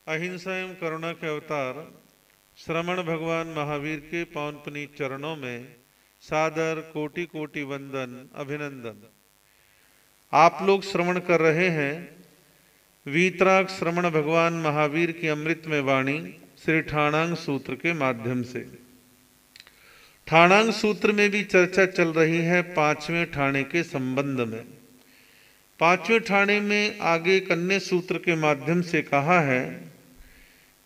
अहिंसा एवं करुणा के अवतार श्रमण भगवान महावीर के पावन पुनीत चरणों में सादर कोटि कोटि वंदन अभिनंदन। आप लोग श्रवण कर रहे हैं वीतराग श्रमण भगवान महावीर की अमृतमय वाणी श्री ठाणांग सूत्र के माध्यम से। ठाणांग सूत्र में भी चर्चा चल रही है पांचवें ठाणे के संबंध में। पांचवें ठाणे में आगे कन्या सूत्र के माध्यम से कहा है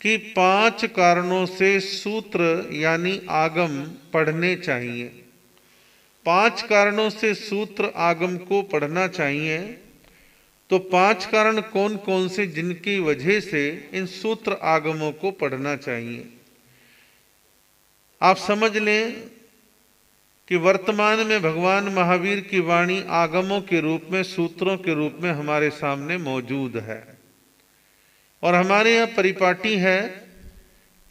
कि 5 कारणों से सूत्र यानी आगम पढ़ने चाहिए। 5 कारणों से सूत्र आगम को पढ़ना चाहिए। तो 5 कारण कौन कौन से जिनकी वजह से इन सूत्र आगमों को पढ़ना चाहिए। आप समझ लें कि वर्तमान में भगवान महावीर की वाणी आगमों के रूप में, सूत्रों के रूप में हमारे सामने मौजूद है। और हमारे यहाँ परिपाटी है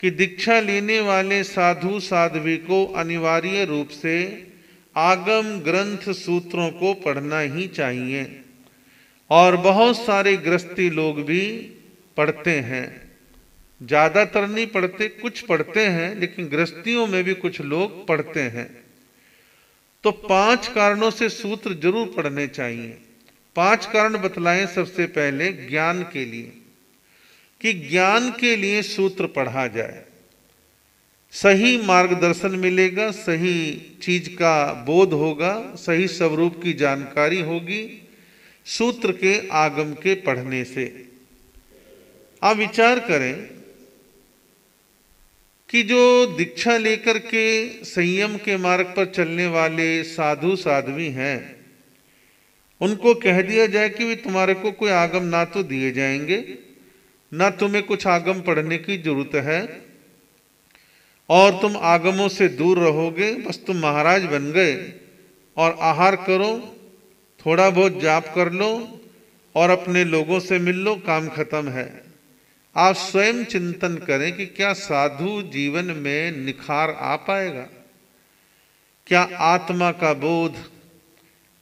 कि दीक्षा लेने वाले साधु साध्वी को अनिवार्य रूप से आगम ग्रंथ सूत्रों को पढ़ना ही चाहिए। और बहुत सारे गृहस्थी लोग भी पढ़ते हैं, ज्यादातर नहीं पढ़ते, कुछ पढ़ते हैं, लेकिन गृहस्थियों में भी कुछ लोग पढ़ते हैं। तो 5 कारणों से सूत्र जरूर पढ़ने चाहिए। 5 कारण बतलाएं। सबसे पहले ज्ञान के लिए, कि ज्ञान के लिए सूत्र पढ़ा जाए, सही मार्गदर्शन मिलेगा, सही चीज का बोध होगा, सही स्वरूप की जानकारी होगी सूत्र के आगम के पढ़ने से। आप विचार करें कि जो दीक्षा लेकर के संयम के मार्ग पर चलने वाले साधु साध्वी हैं, उनको कह दिया जाए कि भी तुम्हारे को कोई आगम ना तो दिए जाएंगे, ना तुम्हें कुछ आगम पढ़ने की जरूरत है, और तुम आगमों से दूर रहोगे, बस तुम महाराज बन गए और आहार करो, थोड़ा बहुत जाप कर लो और अपने लोगों से मिल लो, काम खत्म है। आप स्वयं चिंतन करें कि क्या साधु जीवन में निखार आ पाएगा? क्या आत्मा का बोध,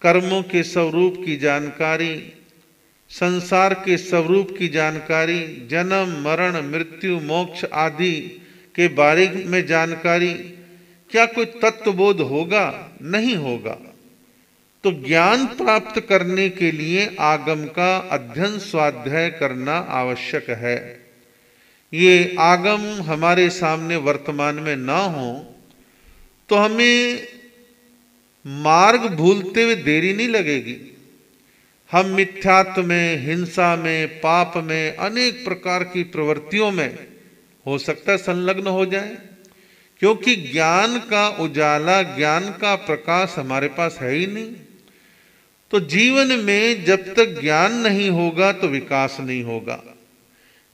कर्मों के स्वरूप की जानकारी, संसार के स्वरूप की जानकारी, जन्म मरण मृत्यु मोक्ष आदि के बारे में जानकारी, क्या कोई तत्वबोध होगा? नहीं होगा। तो ज्ञान प्राप्त करने के लिए आगम का अध्ययन स्वाध्याय करना आवश्यक है। ये आगम हमारे सामने वर्तमान में ना हो तो हमें मार्ग भूलते हुए देरी नहीं लगेगी। हम मिथ्यात्व में, हिंसा में, पाप में, अनेक प्रकार की प्रवृत्तियों में हो सकता है संलग्न हो जाए, क्योंकि ज्ञान का उजाला, ज्ञान का प्रकाश हमारे पास है ही नहीं। तो जीवन में जब तक ज्ञान नहीं होगा तो विकास नहीं होगा।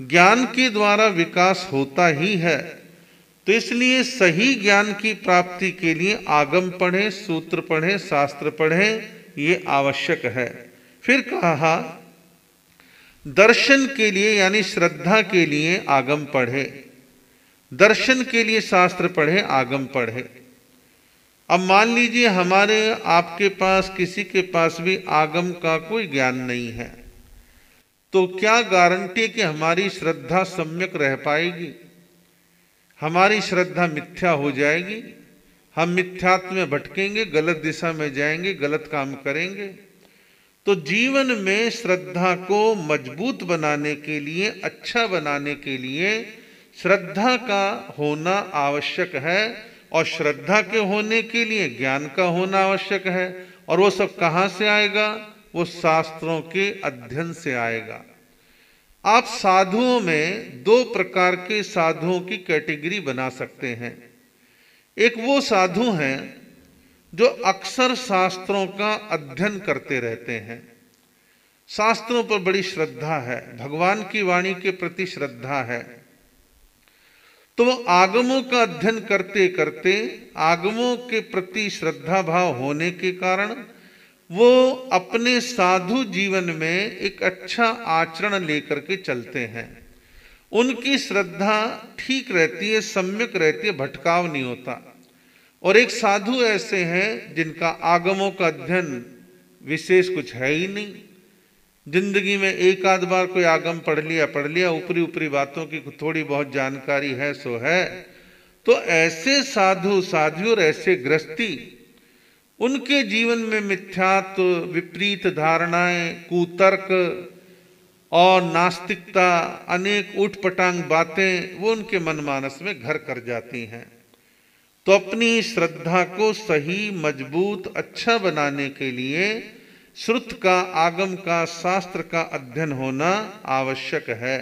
ज्ञान के द्वारा विकास होता ही है। तो इसलिए सही ज्ञान की प्राप्ति के लिए आगम पढ़ें, सूत्र पढ़ें, शास्त्र पढ़ें, ये आवश्यक है। फिर कहा दर्शन के लिए यानी श्रद्धा के लिए आगम पढ़े, दर्शन के लिए शास्त्र पढ़े, आगम पढ़े। अब मान लीजिए हमारे आपके पास, किसी के पास भी आगम का कोई ज्ञान नहीं है, तो क्या गारंटी कि हमारी श्रद्धा सम्यक रह पाएगी? हमारी श्रद्धा मिथ्या हो जाएगी, हम मिथ्यात्व में भटकेंगे, गलत दिशा में जाएंगे, गलत काम करेंगे। तो जीवन में श्रद्धा को मजबूत बनाने के लिए, अच्छा बनाने के लिए श्रद्धा का होना आवश्यक है। और श्रद्धा के होने के लिए ज्ञान का होना आवश्यक है। और वो सब कहां से आएगा? वो शास्त्रों के अध्ययन से आएगा। आप साधुओं में 2 प्रकार के साधुओं की कैटेगरी बना सकते हैं। एक वो साधु हैं जो अक्सर शास्त्रों का अध्ययन करते रहते हैं, शास्त्रों पर बड़ी श्रद्धा है, भगवान की वाणी के प्रति श्रद्धा है। तो वो आगमों का अध्ययन करते करते, आगमों के प्रति श्रद्धा भाव होने के कारण वो अपने साधु जीवन में एक अच्छा आचरण लेकर के चलते हैं। उनकी श्रद्धा ठीक रहती है, सम्यक रहती है, भटकाव नहीं होता। और एक साधु ऐसे हैं जिनका आगमों का अध्ययन विशेष कुछ है ही नहीं, जिंदगी में एक आध बार कोई आगम पढ़ लिया, ऊपरी ऊपरी बातों की थोड़ी बहुत जानकारी है सो है। तो ऐसे साधु साध्वी और ऐसे गृहस्थी, उनके जीवन में मिथ्यात्व, विपरीत धारणाएं, कुतर्क और नास्तिकता, अनेक उठपटांग बातें वो उनके मनमानस में घर कर जाती हैं। तो अपनी श्रद्धा को सही, मजबूत, अच्छा बनाने के लिए श्रुत का, आगम का, शास्त्र का अध्ययन होना आवश्यक है।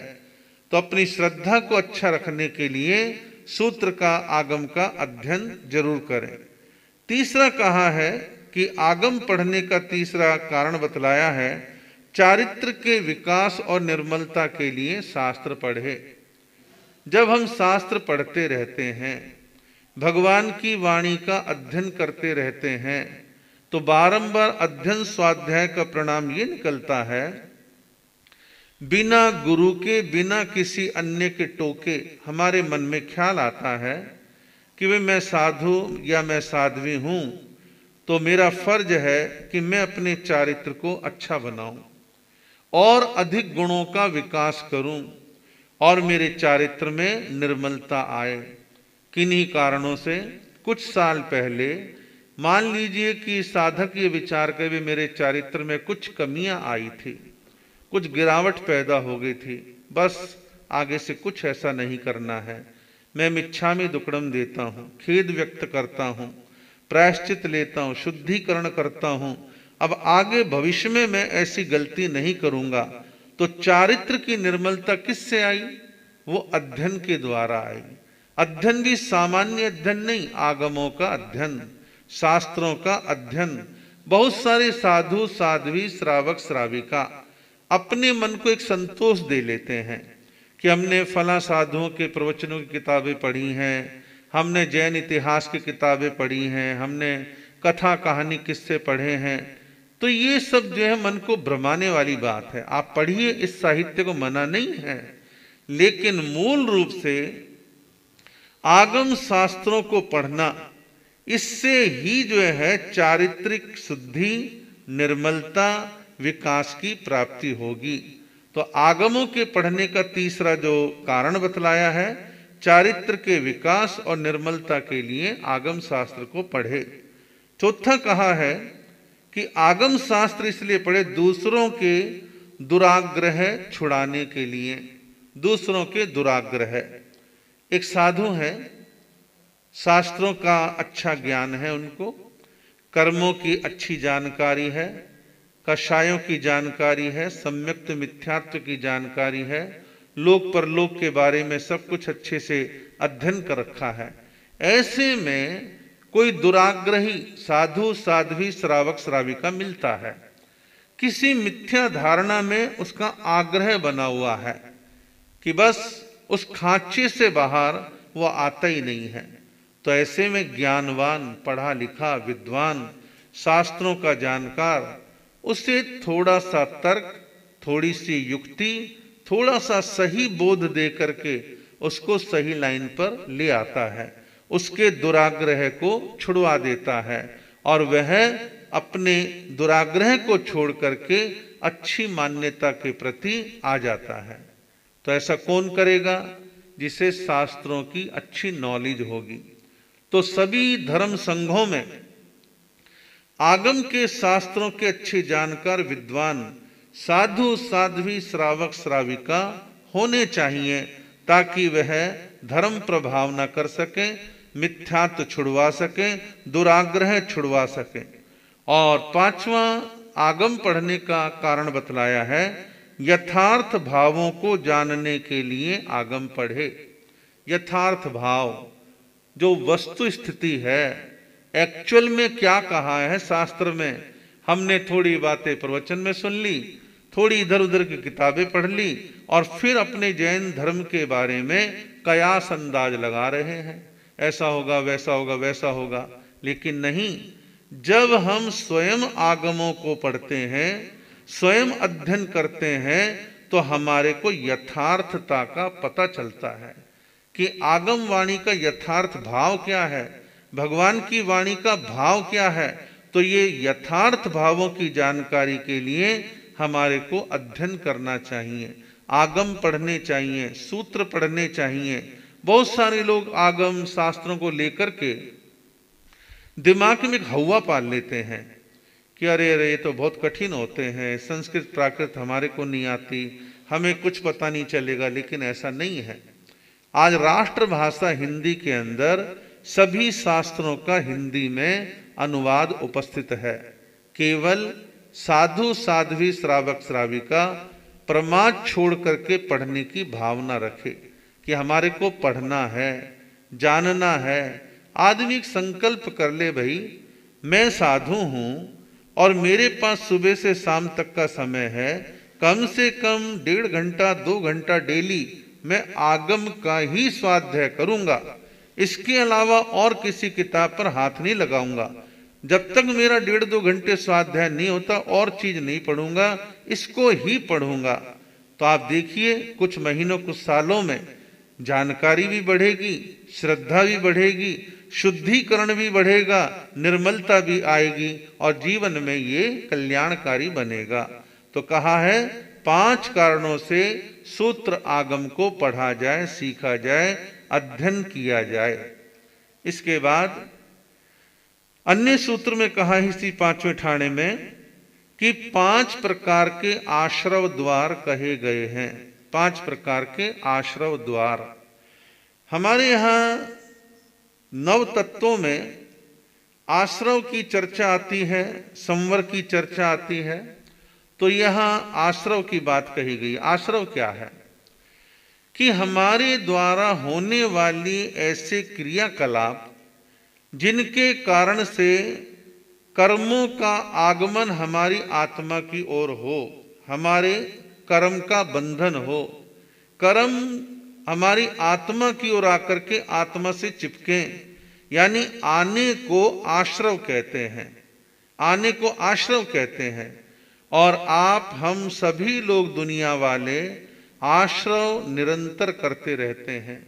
तो अपनी श्रद्धा को अच्छा रखने के लिए सूत्र का, आगम का अध्ययन जरूर करें। तीसरा कहा है कि आगम पढ़ने का तीसरा कारण बतलाया है, चारित्र के विकास और निर्मलता के लिए शास्त्र पढ़े। जब हम शास्त्र पढ़ते रहते हैं, भगवान की वाणी का अध्ययन करते रहते हैं, तो बारंबार अध्ययन स्वाध्याय का परिणाम ये निकलता है, बिना गुरु के, बिना किसी अन्य के टोके हमारे मन में ख्याल आता है कि वे मैं साधु या मैं साध्वी हूं, तो मेरा फर्ज है कि मैं अपने चारित्र को अच्छा बनाऊं और अधिक गुणों का विकास करूं और मेरे चारित्र में निर्मलता आए। किन्हीं कारणों से कुछ साल पहले मान लीजिए कि साधक ये विचार कर भी मेरे चारित्र में कुछ कमियां आई थी, कुछ गिरावट पैदा हो गई थी, बस आगे से कुछ ऐसा नहीं करना है। मैं मिच्छामि दुक्कडम देता हूँ, खेद व्यक्त करता हूँ, प्रायश्चित लेता हूँ, शुद्धिकरण करता हूँ, अब आगे भविष्य में मैं ऐसी गलती नहीं करूंगा। तो चारित्र की निर्मलता किससे आई? वो अध्ययन के द्वारा आई। अध्ययन भी सामान्य अध्ययन नहीं, आगमों का अध्ययन, शास्त्रों का अध्ययन। बहुत सारे साधु साध्वी, श्रावक श्राविका अपने मन को एक संतोष दे लेते हैं कि हमने फला साधुओं के प्रवचनों की किताबें पढ़ी हैं, हमने जैन इतिहास की किताबें पढ़ी हैं, हमने कथा कहानी किस्से पढ़े हैं। तो ये सब जो है मन को भ्रमाने वाली बात है। आप पढ़िए, इस साहित्य को मना नहीं है, लेकिन मूल रूप से आगम शास्त्रों को पढ़ना, इससे ही जो है चारित्रिक शुद्धि, निर्मलता, विकास की प्राप्ति होगी। तो आगमों के पढ़ने का तीसरा जो कारण बतलाया है, चारित्र के विकास और निर्मलता के लिए आगम शास्त्र को पढ़े। चौथा कहा है कि आगम शास्त्र इसलिए पढ़े, दूसरों के दुराग्रह छुड़ाने के लिए। दूसरों के दुराग्रह, एक साधु है, शास्त्रों का अच्छा ज्ञान है, उनको कर्मों की अच्छी जानकारी है, कषायों की जानकारी है, सम्यक्त मिथ्यात्व की जानकारी है, लोक परलोक के बारे में सब कुछ अच्छे से अध्ययन कर रखा है। ऐसे में कोई दुराग्रही साधु साध्वी, श्रावक श्राविका मिलता है, किसी मिथ्या धारणा में उसका आग्रह बना हुआ है कि बस उस खांचे से बाहर वो आता ही नहीं है। तो ऐसे में ज्ञानवान, पढ़ा लिखा, विद्वान, शास्त्रों का जानकार उसे थोड़ा सा तर्क, थोड़ी सी युक्ति, थोड़ा सा सही बोध दे करके उसको सही लाइन पर ले आता है, उसके दुराग्रह को छुड़वा देता है और वह अपने दुराग्रह को छोड़ करके अच्छी मान्यता के प्रति आ जाता है। तो ऐसा कौन करेगा? जिसे शास्त्रों की अच्छी नॉलेज होगी। तो सभी धर्म संघों में आगम के, शास्त्रों के अच्छे जानकार विद्वान साधु साध्वी, श्रावक श्राविका होने चाहिए, ताकि वह धर्म प्रभाव न कर सके, मिथ्यात्व छुड़वा सके, दुराग्रह छुड़वा सके। और पांचवा आगम पढ़ने का कारण बतलाया है, यथार्थ भावों को जानने के लिए आगम पढ़े। यथार्थ भाव, जो वस्तु स्थिति है, एक्चुअल में क्या कहा है शास्त्र में, हमने थोड़ी बातें प्रवचन में सुन ली, थोड़ी इधर उधर की किताबें पढ़ ली और फिर अपने जैन धर्म के बारे में कयास अंदाज लगा रहे हैं, ऐसा होगा, वैसा होगा, वैसा होगा। लेकिन नहीं, जब हम स्वयं आगमों को पढ़ते हैं, स्वयं अध्ययन करते हैं, तो हमारे को यथार्थता का पता चलता है कि आगम वाणी का यथार्थ भाव क्या है, भगवान की वाणी का भाव क्या है। तो ये यथार्थ भावों की जानकारी के लिए हमारे को अध्ययन करना चाहिए, आगम पढ़ने चाहिए, सूत्र पढ़ने चाहिए। बहुत सारे लोग आगम शास्त्रों को लेकर के दिमाग में एक हवा पाल लेते हैं कि अरे अरे ये तो बहुत कठिन होते हैं, संस्कृत प्राकृत हमारे को नहीं आती, हमें कुछ पता नहीं चलेगा। लेकिन ऐसा नहीं है। आज राष्ट्रभाषा हिंदी के अंदर सभी शास्त्रों का हिंदी में अनुवाद उपस्थित है। केवल साधु साध्वी श्रावक श्राविका प्रमाद छोड़ करके पढ़ने की भावना रखे कि हमारे को पढ़ना है, जानना है। आदमी संकल्प कर ले, भाई मैं साधु हूं और मेरे पास सुबह से शाम तक का समय है, कम से कम 1.5 घंटा 2 घंटा डेली मैं आगम का ही स्वाध्याय करूंगा। इसके अलावा और किसी किताब पर हाथ नहीं लगाऊंगा। जब तक मेरा 1.5-2 घंटे स्वाध्याय नहीं होता और चीज नहीं पढ़ूंगा, इसको ही पढ़ूंगा। तो आप देखिए कुछ महीनों कुछ सालों में जानकारी भी बढ़ेगी, श्रद्धा भी बढ़ेगी, शुद्धिकरण भी बढ़ेगा, निर्मलता भी आएगी और जीवन में ये कल्याणकारी बनेगा। तो कहा है 5 कारणों से सूत्र आगम को पढ़ा जाए, सीखा जाए, अध्ययन किया जाए। इसके बाद अन्य सूत्र में कहा इसी 5वें ठाणे में कि 5 प्रकार के आश्रव द्वार कहे गए हैं। 5 प्रकार के आश्रव द्वार हमारे यहाँ 9 तत्वों में आश्रव की चर्चा आती है, संवर की चर्चा आती है। तो यहाँ आश्रव की बात कही गई। आश्रव क्या है कि हमारे द्वारा होने वाली ऐसे क्रियाकलाप जिनके कारण से कर्मों का आगमन हमारी आत्मा की ओर हो, हमारे कर्म का बंधन हो, कर्म हमारी आत्मा की ओर आकर के आत्मा से चिपके, यानी आने को आश्रव कहते हैं। आने को आश्रव कहते हैं। और आप हम सभी लोग दुनिया वाले आश्रव निरंतर करते रहते हैं।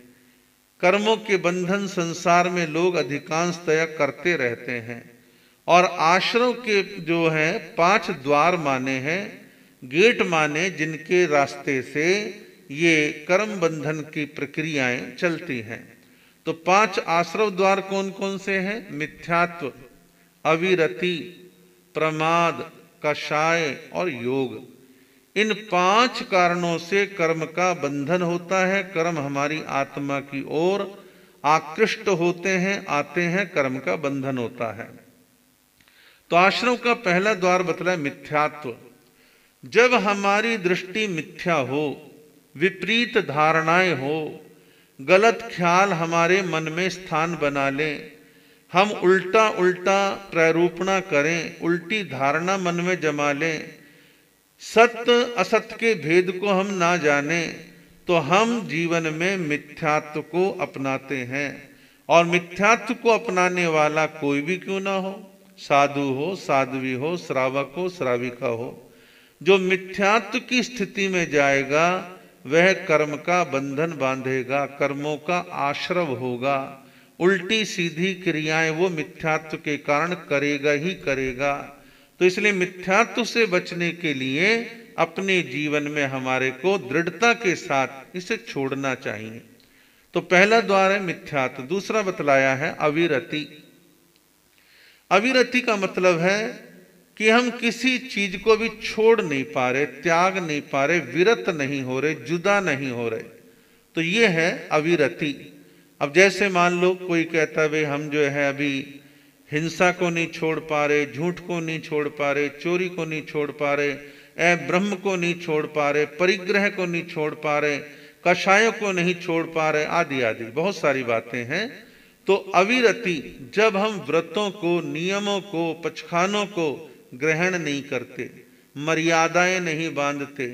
कर्मों के बंधन संसार में लोग अधिकांशतया करते रहते हैं। और आश्रव के जो है 5 द्वार माने हैं, गेट माने, जिनके रास्ते से ये कर्म बंधन की प्रक्रियाएं चलती हैं। तो 5 आश्रव द्वार कौन कौन से हैं? मिथ्यात्व, अविरति, प्रमाद, कषाय और योग। इन 5 कारणों से कर्म का बंधन होता है। कर्म हमारी आत्मा की ओर आकृष्ट होते हैं, आते हैं, कर्म का बंधन होता है। तो आश्रव का पहला द्वार बतलाया मिथ्यात्व। जब हमारी दृष्टि मिथ्या हो, विपरीत धारणाएं हो, गलत ख्याल हमारे मन में स्थान बना लें, हम उल्टा उल्टा प्रारूपणा करें, उल्टी धारणा मन में जमा लें, सत्य असत्य के भेद को हम ना जाने, तो हम जीवन में मिथ्यात्व को अपनाते हैं। और मिथ्यात्व को अपनाने वाला कोई भी क्यों ना हो, साधु हो, साध्वी हो, श्रावक हो, श्राविका हो, जो मिथ्यात्व की स्थिति में जाएगा वह कर्म का बंधन बांधेगा, कर्मों का आश्रव होगा, उल्टी सीधी क्रियाएं वो मिथ्यात्व के कारण करेगा ही करेगा। तो इसलिए मिथ्यात्व से बचने के लिए अपने जीवन में हमारे को दृढ़ता के साथ इसे छोड़ना चाहिए। तो पहला द्वार है मिथ्यात्व। दूसरा बतलाया है अविरति। अविरति का मतलब है कि हम किसी चीज को भी छोड़ नहीं पा रहे, त्याग नहीं पा रहे, विरत नहीं हो रहे, जुदा नहीं हो रहे। तो ये है अविरति। अब जैसे मान लो कोई कहता है भाई हम जो है अभी हिंसा को नहीं छोड़ पा रहे, झूठ को नहीं छोड़ पा रहे, चोरी को नहीं छोड़ पा रहे, ब्रह्म को नहीं छोड़ पा रहे, परिग्रह को नहीं छोड़ पा रहे, कषायों को नहीं छोड़ पा रहे, आदि आदि बहुत सारी बातें हैं। तो अविरति, जब हम व्रतों को, नियमों को, पचखानों को ग्रहण नहीं करते, मर्यादाएं नहीं बांधते,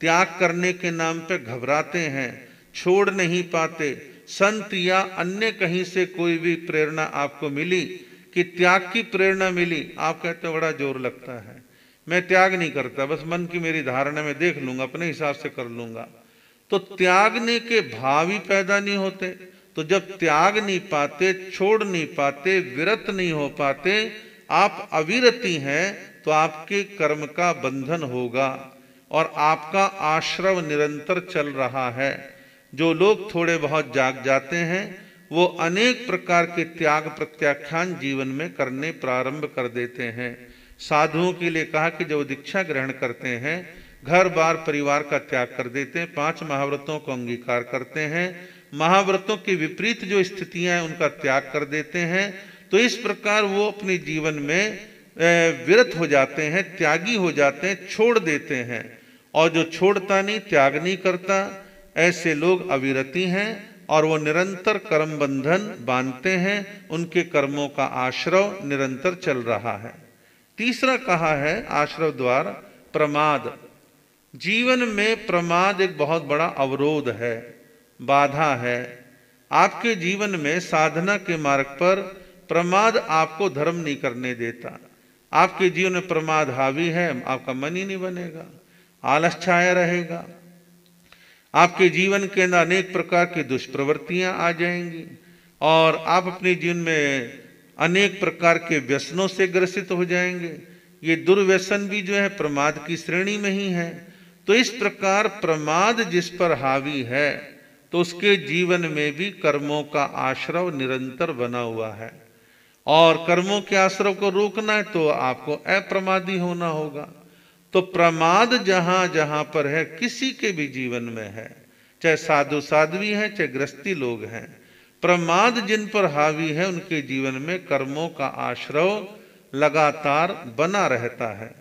त्याग करने के नाम पे घबराते हैं, छोड़ नहीं पाते, संत या अन्य कहीं से कोई भी प्रेरणा आपको मिली कि त्याग की प्रेरणा मिली, आप कहते हो बड़ा जोर लगता है, मैं त्याग नहीं करता, बस मन की मेरी धारणा में देख लूंगा, अपने हिसाब से कर लूंगा। तो त्यागने के भाव ही पैदा नहीं होते। तो जब त्याग नहीं पाते, छोड़ नहीं पाते, विरत नहीं हो पाते, आप अविरति हैं, तो तो आपके कर्म का बंधन होगा और आपका आश्रव निरंतर चल रहा है। जो लोग थोड़े बहुत जाग जाते हैं वो अनेक प्रकार के त्याग प्रत्याख्यान जीवन में करने प्रारंभ कर देते हैं। साधुओं के लिए कहा कि जो दीक्षा ग्रहण करते हैं घर बार परिवार का त्याग कर देते हैं, 5 महाव्रतों को अंगीकार करते हैं, महाव्रतों के विपरीत जो स्थितियां हैं उनका त्याग कर देते हैं, तो इस प्रकार वो अपने जीवन में विरत हो जाते हैं, त्यागी हो जाते हैं, छोड़ देते हैं। और जो छोड़ता नहीं, त्याग नहीं करता, ऐसे लोग अविरती हैं और वो निरंतर कर्म बंधन बांधते हैं, उनके कर्मों का आश्रव निरंतर चल रहा है। तीसरा कहा है आश्रव द्वार प्रमाद। जीवन में प्रमाद एक बहुत बड़ा अवरोध है, बाधा है। आपके जीवन में साधना के मार्ग पर प्रमाद आपको धर्म नहीं करने देता। आपके जीवन में प्रमाद हावी है, आपका मन ही नहीं बनेगा, आलस छाया रहेगा, आपके जीवन के अंदर अनेक प्रकार की दुष्प्रवृत्तियां आ जाएंगी और आप अपने जीवन में अनेक प्रकार के व्यसनों से ग्रसित हो जाएंगे। ये दुर्व्यसन भी जो है प्रमाद की श्रेणी में ही है। तो इस प्रकार प्रमाद जिस पर हावी है तो उसके जीवन में भी कर्मों का आश्रव निरंतर बना हुआ है और कर्मों के आश्रव को रोकना है तो आपको अप्रमादी होना होगा। तो प्रमाद जहां जहां पर है, किसी के भी जीवन में है, चाहे साधु साध्वी हैं, चाहे गृहस्थी लोग हैं, प्रमाद जिन पर हावी है उनके जीवन में कर्मों का आश्रव लगातार बना रहता है।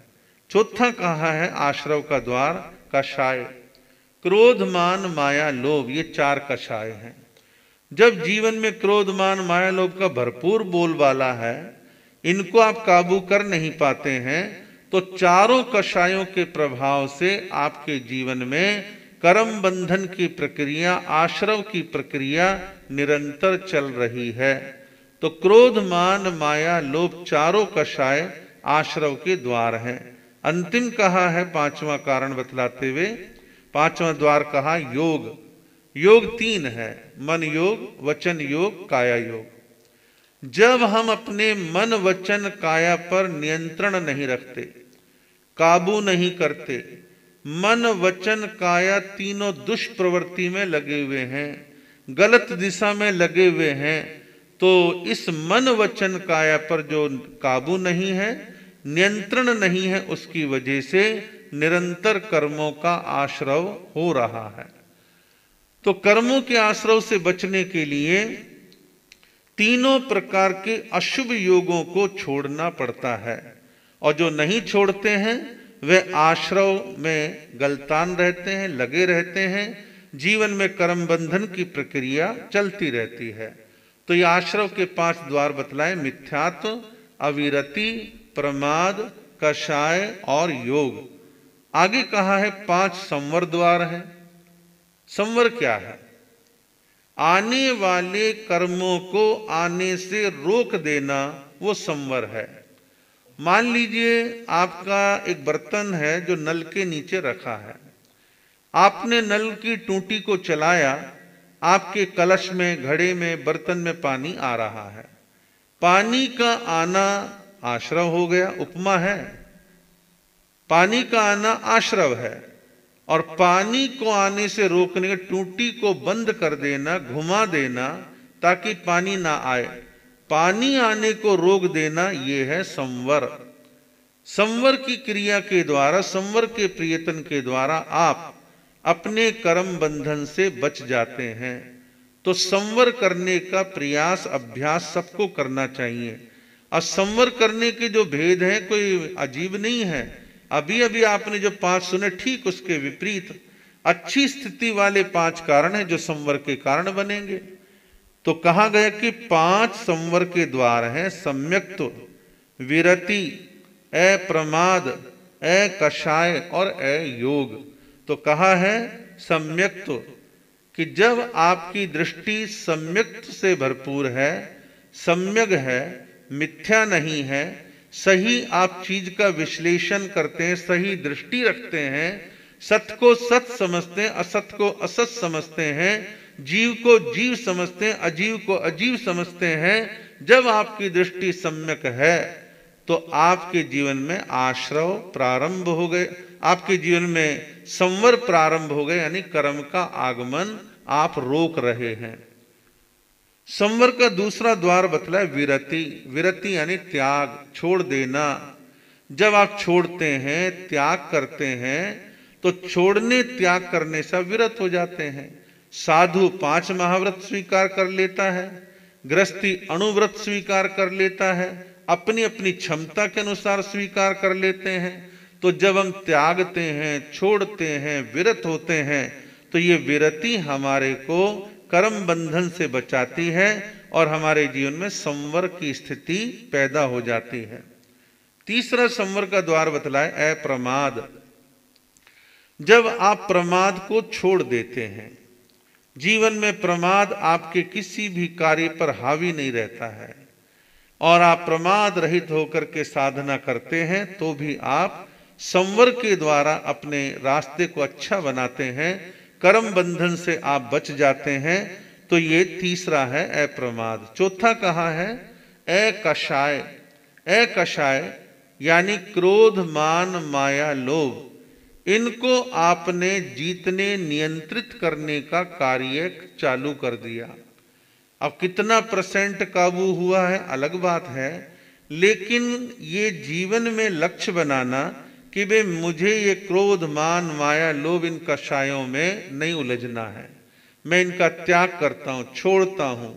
चौथा कहा है आश्रव का द्वार कषाय। क्रोध मान माया लोभ, ये 4 कषाय हैं। जब जीवन में क्रोध मान माया लोभ का भरपूर बोलबाला है, इनको आप काबू कर नहीं पाते हैं, तो चारों कषायों के प्रभाव से आपके जीवन में कर्म बंधन की प्रक्रिया, आश्रव की प्रक्रिया निरंतर चल रही है। तो क्रोध मान माया लोभ चारों कषाय आश्रव के द्वार हैं। अंतिम कहा है 5वां कारण बतलाते हुए, 5वां द्वार कहा योग। योग 3 है, मन योग, वचन योग, काया योग। जब हम अपने मन वचन काया पर नियंत्रण नहीं रखते, काबू नहीं करते, मन वचन काया तीनों दुष्प्रवृत्ति में लगे हुए हैं, गलत दिशा में लगे हुए हैं, तो इस मन वचन काया पर जो काबू नहीं है, नियंत्रण नहीं है, उसकी वजह से निरंतर कर्मों का आश्रव हो रहा है। तो कर्मों के आश्रव से बचने के लिए तीनों प्रकार के अशुभ योगों को छोड़ना पड़ता है और जो नहीं छोड़ते हैं वे आश्रव में गलतान रहते हैं, लगे रहते हैं, जीवन में कर्म बंधन की प्रक्रिया चलती रहती है। तो ये आश्रव के 5 द्वार बतलाए, मिथ्यात्व, अविरति, प्रमाद, कषाय और योग। आगे कहा है 5 संवर द्वार हैं। संवर क्या है? आने वाले कर्मों को आने से रोक देना, वो संवर है। मान लीजिए आपका एक बर्तन है जो नल के नीचे रखा है, आपने नल की टूटी को चलाया, आपके कलश में, घड़े में, बर्तन में पानी आ रहा है। पानी का आना आश्रव हो गया, उपमा है। पानी का आना आश्रव है और पानी को आने से रोकने, टूटी को बंद कर देना, घुमा देना ताकि पानी ना आए, पानी आने को रोक देना, ये है संवर। संवर की क्रिया के द्वारा, संवर के प्रयत्न के द्वारा आप अपने कर्म बंधन से बच जाते हैं। तो संवर करने का प्रयास, अभ्यास सबको करना चाहिए। और संवर करने के जो भेद हैं कोई अजीब नहीं है। अभी अभी आपने जो 5 सुने, ठीक उसके विपरीत अच्छी स्थिति वाले 5 कारण हैं जो संवर के कारण बनेंगे। तो कहा गया कि 5 संवर के द्वार हैं, सम्यक्त्व, विरति, अप्रमाद, अकषाय और अयोग। तो कहा है सम्यक्त्व कि जब आपकी दृष्टि सम्यक्त्व से भरपूर है, सम्यक है, मिथ्या नहीं है, सही आप चीज का विश्लेषण करते हैं, सही दृष्टि रखते हैं, सत्य को सत्य समझते हैं, असत्य को असत समझते हैं, जीव को जीव समझते हैं, अजीव को अजीव समझते हैं। जब आपकी दृष्टि सम्यक है तो आपके जीवन में आश्रव प्रारंभ हो गए, आपके जीवन में संवर प्रारंभ हो गए, यानी कर्म का आगमन आप रोक रहे हैं। संवर का दूसरा द्वार बतलाए विरति। विरति यानी त्याग, छोड़ देना। जब आप छोड़ते हैं, त्याग करते हैं, तो छोड़ने त्याग करने से विरत हो जाते हैं। साधु 5 महाव्रत स्वीकार कर लेता है, गृहस्थी अणुव्रत स्वीकार कर लेता है, अपनी अपनी क्षमता के अनुसार स्वीकार कर लेते हैं। तो जब हम त्यागते हैं, छोड़ते हैं, विरत होते हैं, तो ये विरति हमारे को कर्म बंधन से बचाती है और हमारे जीवन में संवर की स्थिति पैदा हो जाती है। तीसरा संवर का द्वार बतलाए अप्रमाद। जब आप प्रमाद को छोड़ देते हैं, जीवन में प्रमाद आपके किसी भी कार्य पर हावी नहीं रहता है और आप प्रमाद रहित होकर के साधना करते हैं, तो भी आप संवर के द्वारा अपने रास्ते को अच्छा बनाते हैं, कर्म बंधन से आप बच जाते हैं। तो ये तीसरा है अप्रमाद। चौथा कहा है अकषाय। अकषाय यानी क्रोध, मान, माया, लोभ, इनको आपने जीतने, नियंत्रित करने का कार्य चालू कर दिया। अब कितना % काबू हुआ है अलग बात है, लेकिन ये जीवन में लक्ष्य बनाना कि भाई मुझे ये क्रोध, मान, माया, लोभ, इन कषायों में नहीं उलझना है, मैं इनका त्याग करता हूं, छोड़ता हूं।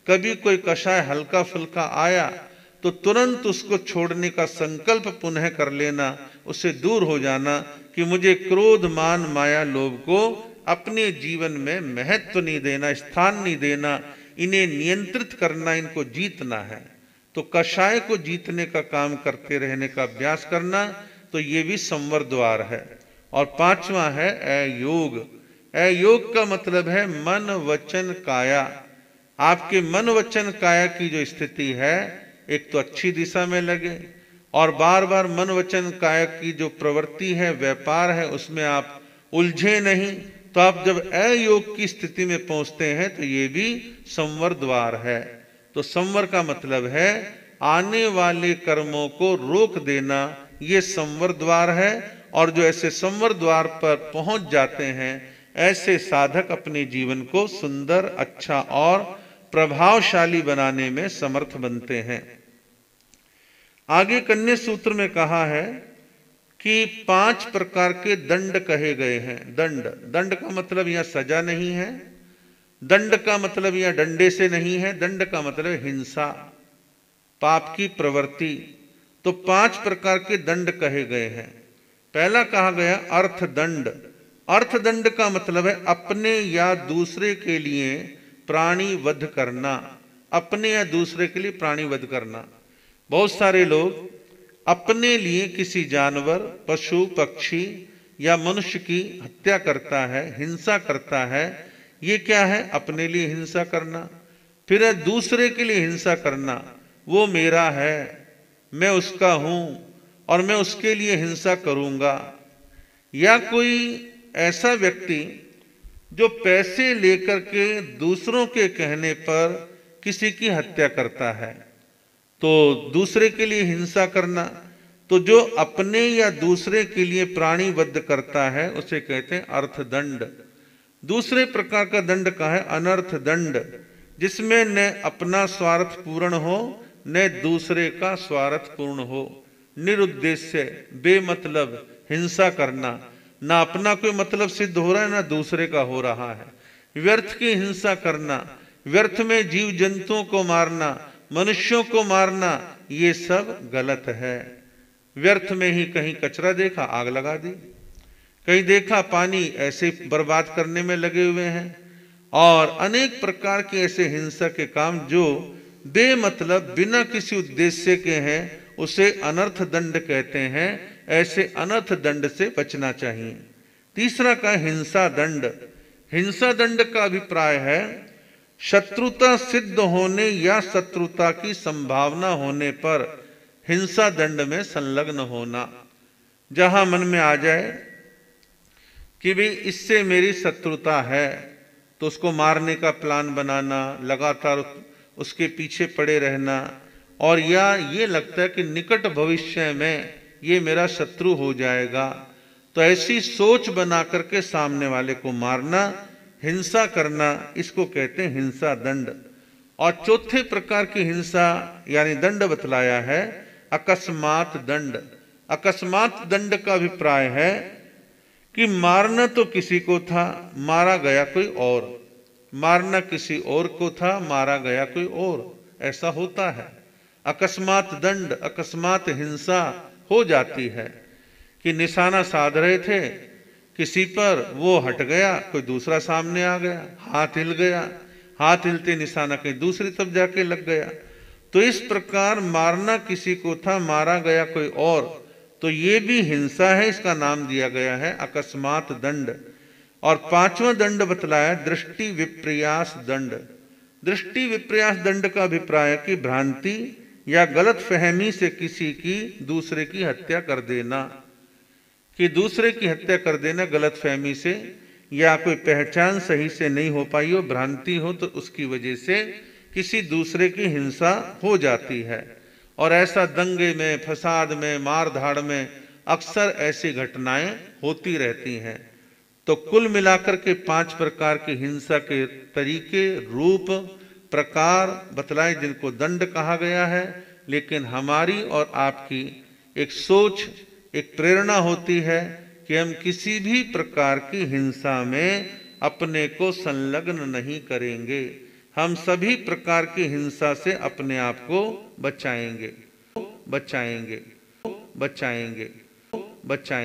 कभी कोई कषाय हल्का फुल्का आया तो तुरंत उसको छोड़ने का संकल्प पुनः कर लेना, उससे दूर हो जाना कि मुझे क्रोध, मान, माया, लोभ को अपने जीवन में महत्व नहीं देना, स्थान नहीं देना, इन्हें नियंत्रित करना, इनको जीतना है। तो कषाय को जीतने का काम करते रहने का अभ्यास करना, तो ये भी संवर द्वार है। और 5वां है अयोग। अयोग का मतलब है मन, वचन, काया। आपके मन, वचन, काया की जो स्थिति है, एक तो अच्छी दिशा में लगे और बार बार मन, वचन, काया की जो प्रवृत्ति है, व्यापार है, उसमें आप उलझे नहीं। तो आप जब अयोग की स्थिति में पहुंचते हैं तो ये भी संवर द्वार है। तो संवर का मतलब है आने वाले कर्मों को रोक देना, ये संवर द्वार है। और जो ऐसे संवर द्वार पर पहुंच जाते हैं, ऐसे साधक अपने जीवन को सुंदर, अच्छा और प्रभावशाली बनाने में समर्थ बनते हैं। आगे कन्या सूत्र में कहा है कि 5 प्रकार के दंड कहे गए हैं। दंड, दंड का मतलब यहां सजा नहीं है, दंड का मतलब यहां डंडे से नहीं है, दंड का मतलब हिंसा, पाप की प्रवृत्ति। तो 5 प्रकार के दंड कहे गए हैं। पहला कहा गया अर्थदंड। अर्थदंड का मतलब है अपने या दूसरे के लिए प्राणी वध करना, अपने या दूसरे के लिए प्राणी वध करना। बहुत सारे लोग अपने लिए किसी जानवर, पशु, पक्षी या मनुष्य की हत्या करता है, हिंसा करता है। ये क्या है? अपने लिए हिंसा करना। फिर है दूसरे के लिए हिंसा करना, वो मेरा है, मैं उसका हूं और मैं उसके लिए हिंसा करूंगा। या कोई ऐसा व्यक्ति जो पैसे लेकर के दूसरों के कहने पर किसी की हत्या करता है, तो दूसरे के लिए हिंसा करना। तो जो अपने या दूसरे के लिए प्राणी वध करता है उसे कहते हैं अर्थदंड। दूसरे प्रकार का दंड का है अनर्थ दंड, जिसमें न अपना स्वार्थ पूर्ण हो न दूसरे का स्वार्थ पूर्ण हो। निरुद्देश्य, बेमतलब हिंसा करना, ना अपना कोई मतलब सिद्ध हो रहा है ना दूसरे का हो रहा है। व्यर्थ की हिंसा करना, व्यर्थ में जीव जंतुओं को मारना, मनुष्यों को मारना, ये सब गलत है। व्यर्थ में ही कहीं कचरा देखा आग लगा दी, कहीं देखा पानी ऐसे बर्बाद करने में लगे हुए हैं, और अनेक प्रकार के ऐसे हिंसा के काम जो बेमतलब बिना किसी उद्देश्य के हैं, उसे अनर्थ दंड कहते हैं। ऐसे अनर्थ दंड से बचना चाहिए। तीसरा का हिंसा दंड। हिंसा दंड का अभिप्राय है शत्रुता सिद्ध होने या शत्रुता की संभावना होने पर हिंसा दंड में संलग्न होना। जहां मन में आ जाए कि भाई इससे मेरी शत्रुता है, तो उसको मारने का प्लान बनाना, लगातार उसके पीछे पड़े रहना, और या ये लगता है कि निकट भविष्य में ये मेरा शत्रु हो जाएगा, तो ऐसी सोच बना करके सामने वाले को मारना, हिंसा करना, इसको कहते हैं हिंसा दंड। और चौथे प्रकार की हिंसा यानी दंड बतलाया है अकस्मात दंड। अकस्मात दंड का अभिप्राय है कि मारना तो किसी को था, मारा गया कोई और, मारना किसी और को था, मारा गया कोई और, ऐसा होता है। अकस्मात दंड, अकस्मात हिंसा हो जाती है कि निशाना साध रहे थे किसी पर, वो हट गया, कोई दूसरा सामने आ गया, हाथ हिल गया, हाथ हिलते निशाना कहीं दूसरी तरफ जाके लग गया। तो इस प्रकार मारना किसी को था, मारा गया कोई और, तो ये भी हिंसा है, इसका नाम दिया गया है अकस्मात दंड। और पांचवा दंड बतलाया दृष्टि विप्रयास दंड। दृष्टि विप्रयास दंड का अभिप्राय है कि भ्रांति या गलत फहमी से किसी की दूसरे की हत्या कर देना, कि दूसरे की हत्या कर देना गलत फहमी से, या कोई पहचान सही से नहीं हो पाई हो, भ्रांति हो, तो उसकी वजह से किसी दूसरे की हिंसा हो जाती है। और ऐसा दंगे में, फसाद में, मार धाड़ में अक्सर ऐसी घटनाएं होती रहती हैं। तो कुल मिलाकर के 5 प्रकार की हिंसा के तरीके, रूप, प्रकार बतलाए जिनको दंड कहा गया है। लेकिन हमारी और आपकी एक सोच, एक प्रेरणा होती है कि हम किसी भी प्रकार की हिंसा में अपने को संलग्न नहीं करेंगे। हम सभी प्रकार की हिंसा से अपने आप को बचाएंगे, बचाएंगे, बचाएंगे, बचाएंगे।